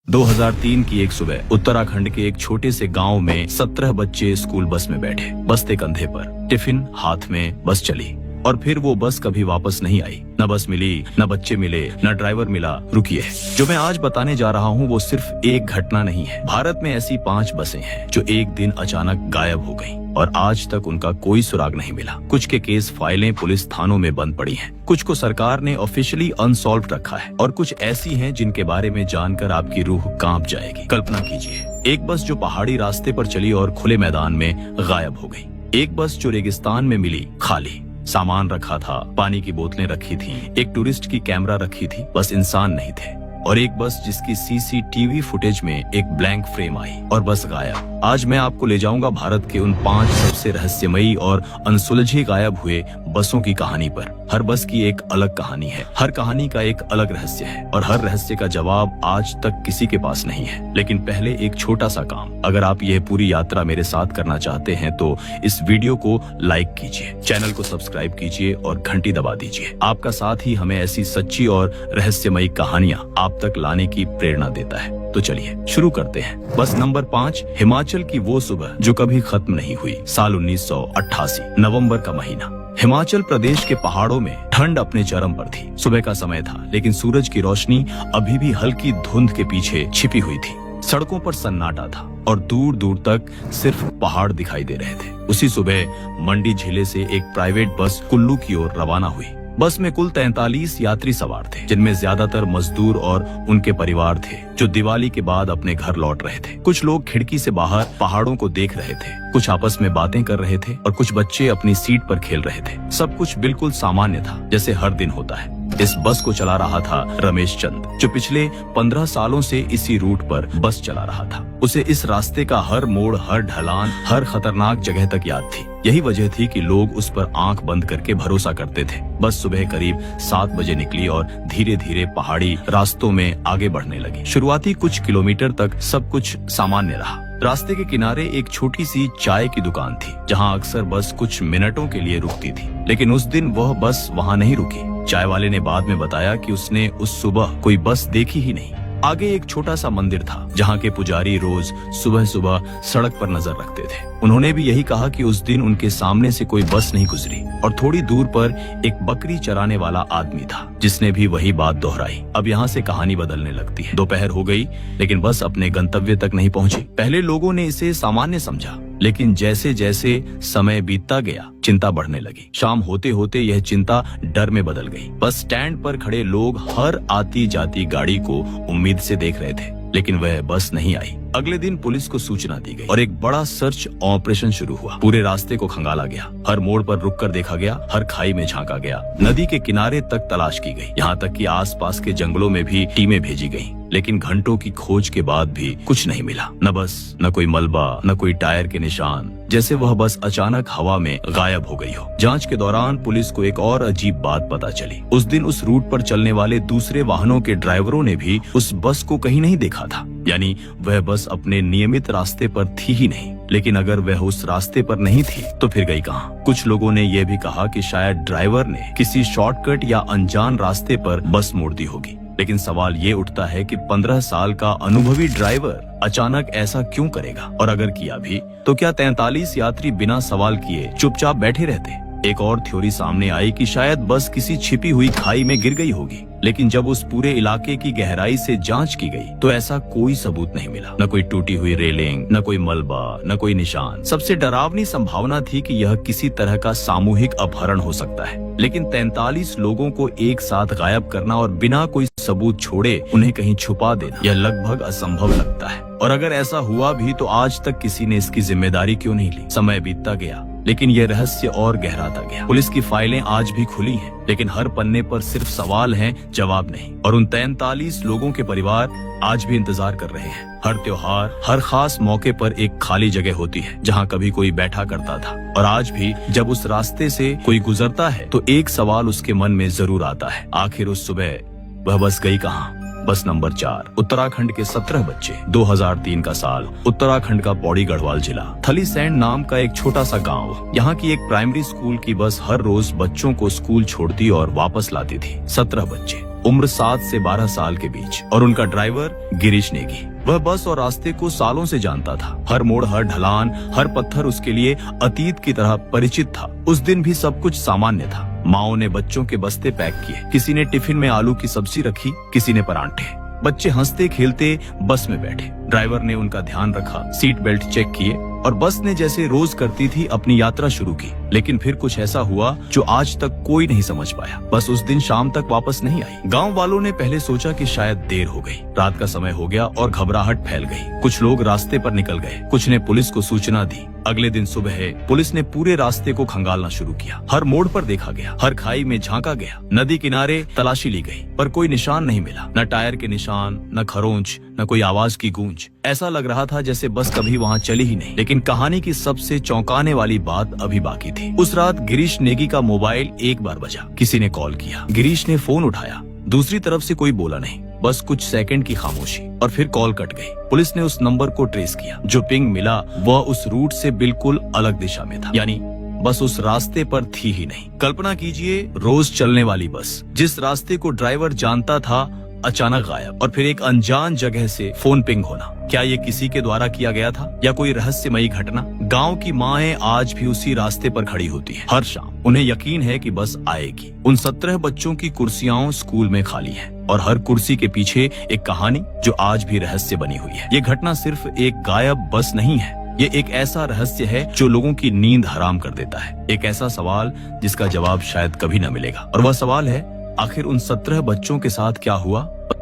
2003 की एक सुबह उत्तराखंड के एक छोटे से गांव में 17 बच्चे स्कूल बस में बैठे, बस्ते कंधे पर, टिफिन हाथ में, बस चली और फिर वो बस कभी वापस नहीं आई। न बस मिली, न बच्चे मिले, न ड्राइवर मिला। रुकिए, जो मैं आज बताने जा रहा हूँ वो सिर्फ एक घटना नहीं है। भारत में ऐसी 5 बसें हैं जो एक दिन अचानक गायब हो गयी और आज तक उनका कोई सुराग नहीं मिला। कुछ के केस फाइलें पुलिस थानों में बंद पड़ी हैं, कुछ को सरकार ने ऑफिशियली अनसॉल्व रखा है और कुछ ऐसी हैं जिनके बारे में जानकर आपकी रूह कांप जाएगी। कल्पना कीजिए, एक बस जो पहाड़ी रास्ते पर चली और खुले मैदान में गायब हो गई। एक बस जो रेगिस्तान में मिली, खाली, सामान रखा था, पानी की बोतलें रखी थी, एक टूरिस्ट की कैमरा रखी थी, बस इंसान नहीं थे। और एक बस जिसकी सीसीटीवी फुटेज में एक ब्लैंक फ्रेम आई और बस गायब। आज मैं आपको ले जाऊंगा भारत के उन 5 सबसे रहस्यमयी और अनसुलझे गायब हुए बसों की कहानी पर। हर बस की एक अलग कहानी है, हर कहानी का एक अलग रहस्य है और हर रहस्य का जवाब आज तक किसी के पास नहीं है। लेकिन पहले एक छोटा सा काम, अगर आप यह पूरी यात्रा मेरे साथ करना चाहते हैं तो इस वीडियो को लाइक कीजिए, चैनल को सब्सक्राइब कीजिए और घंटी दबा दीजिए। आपका साथ ही हमें ऐसी सच्ची और रहस्यमयी कहानियां आप तक लाने की प्रेरणा देता है। तो चलिए शुरू करते हैं। बस नंबर 5, हिमाचल की वो सुबह जो कभी खत्म नहीं हुई। साल 1988, नवंबर का महीना। हिमाचल प्रदेश के पहाड़ों में ठंड अपने चरम पर थी। सुबह का समय था लेकिन सूरज की रोशनी अभी भी हल्की धुंध के पीछे छिपी हुई थी। सड़कों पर सन्नाटा था और दूर दूर तक सिर्फ पहाड़ दिखाई दे रहे थे। उसी सुबह मंडी जिले से एक प्राइवेट बस कुल्लू की ओर रवाना हुई। बस में कुल 43 यात्री सवार थे, जिनमें ज्यादातर मजदूर और उनके परिवार थे जो दिवाली के बाद अपने घर लौट रहे थे। कुछ लोग खिड़की से बाहर पहाड़ों को देख रहे थे, कुछ आपस में बातें कर रहे थे और कुछ बच्चे अपनी सीट पर खेल रहे थे। सब कुछ बिल्कुल सामान्य था, जैसे हर दिन होता है। इस बस को चला रहा था रमेश चंद, जो पिछले 15 सालों से इसी रूट पर बस चला रहा था। उसे इस रास्ते का हर मोड़, हर ढलान, हर खतरनाक जगह तक याद थी। यही वजह थी कि लोग उस पर आंख बंद करके भरोसा करते थे। बस सुबह करीब 7 बजे निकली और धीरे धीरे पहाड़ी रास्तों में आगे बढ़ने लगी। शुरुआती कुछ किलोमीटर तक सब कुछ सामान्य रहा। रास्ते के किनारे एक छोटी सी चाय की दुकान थी, जहां अक्सर बस कुछ मिनटों के लिए रुकती थी। लेकिन उस दिन वह बस वहां नहीं रुकी। चाय वाले ने बाद में बताया कि उसने उस सुबह कोई बस देखी ही नहीं। आगे एक छोटा सा मंदिर था, जहाँ के पुजारी रोज सुबह सुबह सड़क पर नजर रखते थे। उन्होंने भी यही कहा कि उस दिन उनके सामने से कोई बस नहीं गुजरी और थोड़ी दूर पर एक बकरी चराने वाला आदमी था, जिसने भी वही बात दोहराई। अब यहाँ से कहानी बदलने लगती है। दोपहर हो गई लेकिन बस अपने गंतव्य तक नहीं पहुंची। पहले लोगों ने इसे सामान्य समझा, लेकिन जैसे जैसे समय बीतता गया चिंता बढ़ने लगी। शाम होते होते यह चिंता डर में बदल गई। बस स्टैंड पर खड़े लोग हर आती जाती गाड़ी को उम्मीद से देख रहे थे, लेकिन वह बस नहीं आई। अगले दिन पुलिस को सूचना दी गई और एक बड़ा सर्च ऑपरेशन शुरू हुआ। पूरे रास्ते को खंगाला गया, हर मोड़ पर रुककर देखा गया, हर खाई में झांका गया, नदी के किनारे तक तलाश की गई, यहाँ तक कि आसपास के जंगलों में भी टीमें भेजी गईं। लेकिन घंटों की खोज के बाद भी कुछ नहीं मिला। न बस, न कोई मलबा, न कोई टायर के निशान, जैसे वह बस अचानक हवा में गायब हो गई हो। जांच के दौरान पुलिस को एक और अजीब बात पता चली। उस दिन उस रूट पर चलने वाले दूसरे वाहनों के ड्राइवरों ने भी उस बस को कहीं नहीं देखा था। यानी वह बस अपने नियमित रास्ते पर थी ही नहीं। लेकिन अगर वह उस रास्ते पर नहीं थी तो फिर गई कहाँ? कुछ लोगों ने यह भी कहा कि शायद ड्राइवर ने किसी शॉर्टकट या अनजान रास्ते पर बस मोड़ दी होगी। लेकिन सवाल ये उठता है कि 15 साल का अनुभवी ड्राइवर अचानक ऐसा क्यों करेगा? और अगर किया भी तो क्या 43 यात्री बिना सवाल किए चुपचाप बैठे रहते? एक और थ्योरी सामने आई कि शायद बस किसी छिपी हुई खाई में गिर गई होगी। लेकिन जब उस पूरे इलाके की गहराई से जांच की गई तो ऐसा कोई सबूत नहीं मिला। न कोई टूटी हुई रेलिंग, न कोई मलबा, न कोई निशान। सबसे डरावनी संभावना थी कि यह किसी तरह का सामूहिक अपहरण हो सकता है। लेकिन 43 लोगों को एक साथ गायब करना और बिना कोई सबूत छोड़े उन्हें कहीं छुपा देना, यह लगभग असंभव लगता है। और अगर ऐसा हुआ भी तो आज तक किसी ने इसकी जिम्मेदारी क्यों नहीं ली? समय बीतता गया लेकिन यह रहस्य और गहराता गया। पुलिस की फाइलें आज भी खुली हैं, लेकिन हर पन्ने पर सिर्फ सवाल हैं, जवाब नहीं। और उन 43 लोगों के परिवार आज भी इंतजार कर रहे हैं। हर त्योहार, हर खास मौके पर एक खाली जगह होती है जहां कभी कोई बैठा करता था। और आज भी जब उस रास्ते से कोई गुजरता है तो एक सवाल उसके मन में जरूर आता है, आखिर उस सुबह वह बस गई कहाँ? बस नंबर 4 उत्तराखंड के 17 बच्चे। 2003 का साल, उत्तराखंड का पौड़ी गढ़वाल जिला, थलीसैंड नाम का एक छोटा सा गांव। यहाँ की एक प्राइमरी स्कूल की बस हर रोज बच्चों को स्कूल छोड़ती और वापस लाती थी। 17 बच्चे, उम्र 7 से 12 साल के बीच, और उनका ड्राइवर गिरीश नेगी। वह बस और रास्ते को सालों से जानता था। हर मोड़, हर ढलान, हर पत्थर उसके लिए अतीत की तरह परिचित था। उस दिन भी सब कुछ सामान्य था। माओ ने बच्चों के बस्ते पैक किए, किसी ने टिफिन में आलू की सब्जी रखी, किसी ने परांठे। बच्चे हंसते खेलते बस में बैठे। ड्राइवर ने उनका ध्यान रखा, सीट बेल्ट चेक किए, और बस ने जैसे रोज करती थी अपनी यात्रा शुरू की। लेकिन फिर कुछ ऐसा हुआ जो आज तक कोई नहीं समझ पाया। बस उस दिन शाम तक वापस नहीं आई। गांव वालों ने पहले सोचा कि शायद देर हो गई, रात का समय हो गया और घबराहट फैल गई। कुछ लोग रास्ते पर निकल गए, कुछ ने पुलिस को सूचना दी। अगले दिन सुबह पुलिस ने पूरे रास्ते को खंगालना शुरू किया। हर मोड़ पर देखा गया, हर खाई में झांका गया, नदी किनारे तलाशी ली गई, पर कोई निशान नहीं मिला। न टायर के निशान, न खरोंच, न कोई आवाज की गूंज। ऐसा लग रहा था जैसे बस कभी वहाँ चली ही नहीं। लेकिन कहानी की सबसे चौंकाने वाली बात अभी बाकी थी। उस रात गिरीश नेगी का मोबाइल एक बार बजा। किसी ने कॉल किया, गिरीश ने फोन उठाया। दूसरी तरफ से कोई बोला नहीं, बस कुछ सेकंड की खामोशी, और फिर कॉल कट गई। पुलिस ने उस नंबर को ट्रेस किया। जो पिंग मिला वह उस रूट से बिल्कुल अलग दिशा में था, यानी बस उस रास्ते पर थी ही नहीं। कल्पना कीजिए, रोज चलने वाली बस, जिस रास्ते को ड्राइवर जानता था, अचानक गायब। और फिर एक अनजान जगह से फोन पिंग होना। क्या ये किसी के द्वारा किया गया था या कोई रहस्यमयी घटना? गांव की माएं आज भी उसी रास्ते पर खड़ी होती हैं हर शाम। उन्हें यकीन है कि बस आएगी। उन 17 बच्चों की कुर्सियां स्कूल में खाली हैं, और हर कुर्सी के पीछे एक कहानी जो आज भी रहस्य बनी हुई है। ये घटना सिर्फ एक गायब बस नहीं है, ये एक ऐसा रहस्य है जो लोगों की नींद हराम कर देता है। एक ऐसा सवाल जिसका जवाब शायद कभी न मिलेगा। और वह सवाल है, आखिर उन 17 बच्चों के साथ क्या हुआ?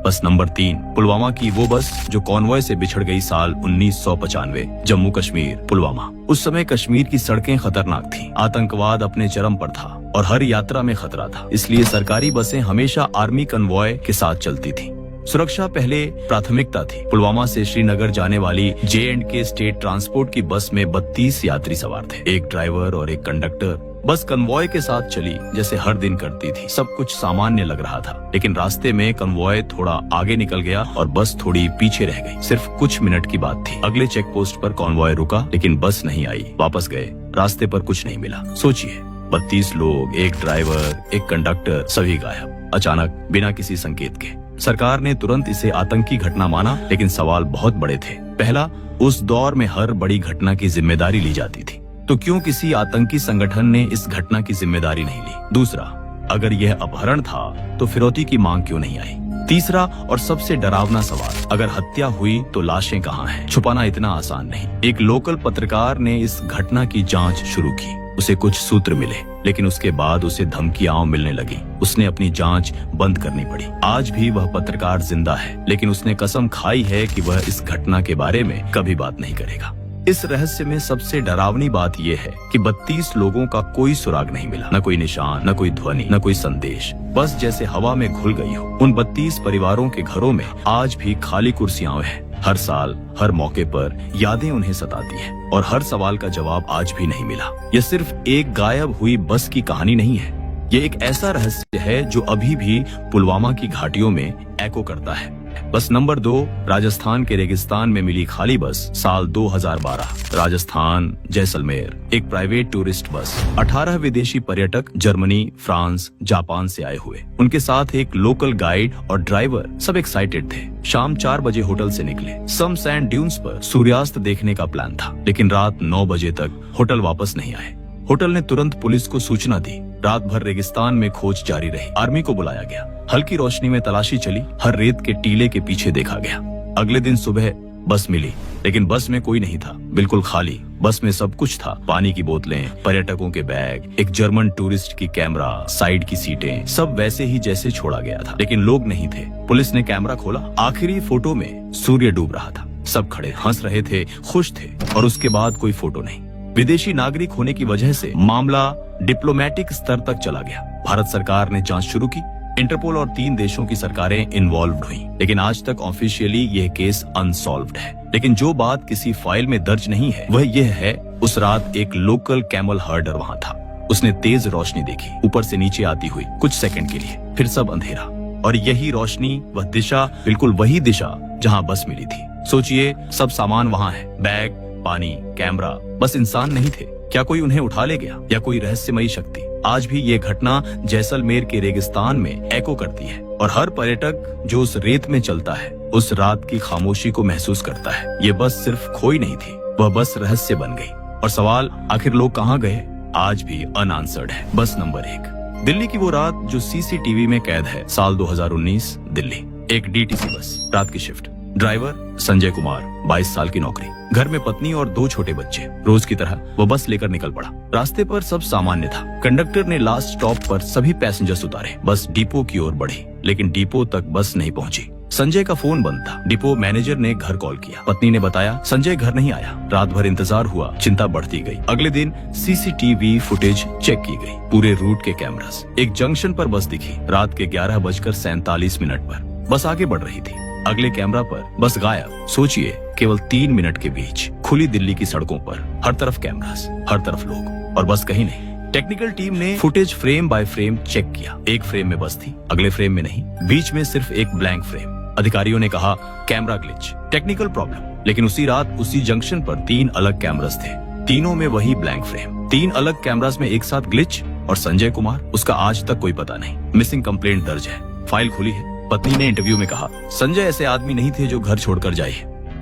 बस नंबर 3 पुलवामा की वो बस जो कॉन्वॉय से बिछड़ गई साल 1995, जम्मू कश्मीर, पुलवामा। उस समय कश्मीर की सड़कें खतरनाक थीं, आतंकवाद अपने चरम पर था और हर यात्रा में खतरा था। इसलिए सरकारी बसें हमेशा आर्मी कन्वॉय के साथ चलती थीं। सुरक्षा पहले प्राथमिकता थी। पुलवामा से श्रीनगर जाने वाली J&K स्टेट ट्रांसपोर्ट की बस में 32 यात्री सवार थे, एक ड्राइवर और एक कंडक्टर। बस कन्वॉय के साथ चली जैसे हर दिन करती थी। सब कुछ सामान्य लग रहा था, लेकिन रास्ते में कन्वॉय थोड़ा आगे निकल गया और बस थोड़ी पीछे रह गई। सिर्फ कुछ मिनट की बात थी। अगले चेक पोस्ट पर कन्वॉय रुका, लेकिन बस नहीं आई। वापस गए, रास्ते पर कुछ नहीं मिला। सोचिए, 32 लोग, एक ड्राइवर, एक कंडक्टर, सभी गायब अचानक, बिना किसी संकेत के। सरकार ने तुरंत इसे आतंकी घटना माना, लेकिन सवाल बहुत बड़े थे। पहला, उस दौर में हर बड़ी घटना की जिम्मेदारी ली जाती थी, तो क्यों किसी आतंकी संगठन ने इस घटना की जिम्मेदारी नहीं ली? दूसरा, अगर यह अपहरण था तो फिरौती की मांग क्यों नहीं आई? तीसरा और सबसे डरावना सवाल, अगर हत्या हुई तो लाशें कहाँ हैं? छुपाना इतना आसान नहीं। एक लोकल पत्रकार ने इस घटना की जांच शुरू की। उसे कुछ सूत्र मिले, लेकिन उसके बाद उसे धमकियां मिलने लगी। उसने अपनी जांच बंद करनी पड़ी। आज भी वह पत्रकार जिंदा है, लेकिन उसने कसम खाई है कि वह इस घटना के बारे में कभी बात नहीं करेगा। इस रहस्य में सबसे डरावनी बात यह है कि 32 लोगों का कोई सुराग नहीं मिला, न कोई निशान, न कोई ध्वनि, न कोई संदेश। बस जैसे हवा में घुल गई हो। उन 32 परिवारों के घरों में आज भी खाली कुर्सियां हैं। हर साल, हर मौके पर यादें उन्हें सताती हैं, और हर सवाल का जवाब आज भी नहीं मिला। यह सिर्फ एक गायब हुई बस की कहानी नहीं है, ये एक ऐसा रहस्य है जो अभी भी पुलवामा की घाटियों में एको करता है। बस नंबर 2, राजस्थान के रेगिस्तान में मिली खाली बस, साल 2012, राजस्थान, जैसलमेर। एक प्राइवेट टूरिस्ट बस, 18 विदेशी पर्यटक जर्मनी, फ्रांस, जापान से आए हुए। उनके साथ एक लोकल गाइड और ड्राइवर। सब एक्साइटेड थे। शाम 4 बजे होटल से निकले। सम सैंड ड्यून्स पर सूर्यास्त देखने का प्लान था, लेकिन रात 9 बजे तक होटल वापस नहीं आए। होटल ने तुरंत पुलिस को सूचना दी। रात भर रेगिस्तान में खोज जारी रही। आर्मी को बुलाया गया। हल्की रोशनी में तलाशी चली। हर रेत के टीले के पीछे देखा गया। अगले दिन सुबह बस मिली, लेकिन बस में कोई नहीं था, बिल्कुल खाली। बस में सब कुछ था, पानी की बोतलें, पर्यटकों के बैग, एक जर्मन टूरिस्ट की कैमरा, साइड की सीटें, सब वैसे ही जैसे छोड़ा गया था, लेकिन लोग नहीं थे। पुलिस ने कैमरा खोला। आखिरी फोटो में सूर्य डूब रहा था। सब खड़े हंस रहे थे, खुश थे, और उसके बाद कोई फोटो नहीं। विदेशी नागरिक होने की वजह से मामला डिप्लोमेटिक स्तर तक चला गया। भारत सरकार ने जांच शुरू की। इंटरपोल और 3 देशों की सरकारें इन्वॉल्व हुई, लेकिन आज तक ऑफिशियली यह केस अनसॉल्व्ड है। लेकिन जो बात किसी फाइल में दर्ज नहीं है वह यह है, उस रात एक लोकल कैमल हर्डर वहां था। उसने तेज रोशनी देखी, ऊपर से नीचे आती हुई, कुछ सेकंड के लिए, फिर सब अंधेरा। और यही रोशनी, वह दिशा, बिल्कुल वही दिशा जहाँ बस मिली थी। सोचिए, सब सामान वहाँ है, बैग, पानी, कैमरा, बस इंसान नहीं थे। क्या कोई उन्हें उठा ले गया या कोई रहस्यमयी शक्ति? आज भी ये घटना जैसलमेर के रेगिस्तान में एको करती है और हर पर्यटक जो उस रेत में चलता है उस रात की खामोशी को महसूस करता है। ये बस सिर्फ खोई नहीं थी, वह बस रहस्य बन गई। और सवाल, आखिर लोग कहाँ गए, आज भी अनआंसर्ड है। बस नंबर 1, दिल्ली की वो रात जो सीसीटीवी में कैद है। साल 2019, दिल्ली। एक डीटीसी बस, रात की शिफ्ट। ड्राइवर संजय कुमार, 22 साल की नौकरी। घर में पत्नी और 2 छोटे बच्चे। रोज की तरह वो बस लेकर निकल पड़ा। रास्ते पर सब सामान्य था। कंडक्टर ने लास्ट स्टॉप पर सभी पैसेंजर्स उतारे। बस डिपो की ओर बढ़ी, लेकिन डिपो तक बस नहीं पहुंची। संजय का फोन बंद था। डिपो मैनेजर ने घर कॉल किया। पत्नी ने बताया संजय घर नहीं आया। रात भर इंतजार हुआ, चिंता बढ़ती गई। अगले दिन सीसीटीवी फुटेज चेक की गई, पूरे रूट के कैमरास। एक जंक्शन पर बस दिखी, रात के 11:47 पर। बस आगे बढ़ रही थी। अगले कैमरा पर बस गायब। सोचिए, केवल 3 मिनट के बीच खुली दिल्ली की सड़कों पर हर तरफ कैमरास, हर तरफ लोग और बस कहीं नहीं। टेक्निकल टीम ने footage frame by frame check किया। एक फ्रेम में बस थी, अगले फ्रेम में नहीं, बीच में सिर्फ एक ब्लैंक फ्रेम। अधिकारियों ने कहा कैमरा ग्लिच, टेक्निकल प्रॉब्लम। लेकिन उसी रात उसी जंक्शन पर 3 अलग कैमरास थे, तीनों में वही ब्लैंक फ्रेम। 3 अलग कैमरास में एक साथ ग्लिच। और संजय कुमार, उसका आज तक कोई पता नहीं। मिसिंग कंप्लेंट दर्ज है, फाइल खुली है। पत्नी ने इंटरव्यू में कहा संजय ऐसे आदमी नहीं थे जो घर छोड़कर जाए।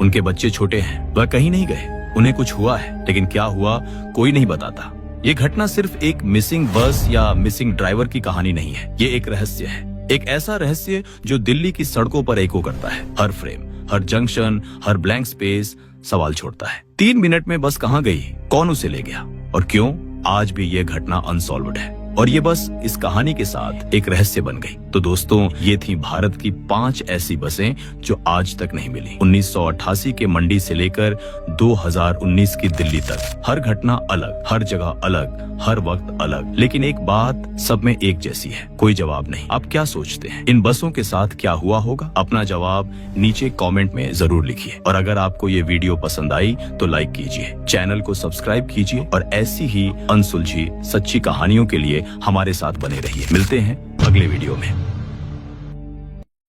उनके बच्चे छोटे हैं, वह कहीं नहीं गए। उन्हें कुछ हुआ है, लेकिन क्या हुआ कोई नहीं बताता। ये घटना सिर्फ एक मिसिंग बस या मिसिंग ड्राइवर की कहानी नहीं है, ये एक रहस्य है। एक ऐसा रहस्य जो दिल्ली की सड़कों पर एको करता है। हर फ्रेम, हर जंक्शन, हर ब्लैंक स्पेस सवाल छोड़ता है। 3 मिनट में बस कहाँ गई, कौन उसे ले गया और क्यों? आज भी ये घटना अनसॉल्व्ड है और ये बस इस कहानी के साथ एक रहस्य बन गई। तो दोस्तों, ये थी भारत की 5 ऐसी बसें जो आज तक नहीं मिली। 1988 के मंडी से लेकर 2019 की दिल्ली तक हर घटना अलग, हर जगह अलग, हर वक्त अलग, लेकिन एक बात सब में एक जैसी है, कोई जवाब नहीं। आप क्या सोचते हैं, इन बसों के साथ क्या हुआ होगा? अपना जवाब नीचे कमेंट में जरूर लिखिए। और अगर आपको ये वीडियो पसंद आई तो लाइक कीजिए, चैनल को सब्सक्राइब कीजिए और ऐसी ही अनसुलझी सच्ची कहानियों के लिए हमारे साथ बने रहिए। मिलते हैं अगले वीडियो में।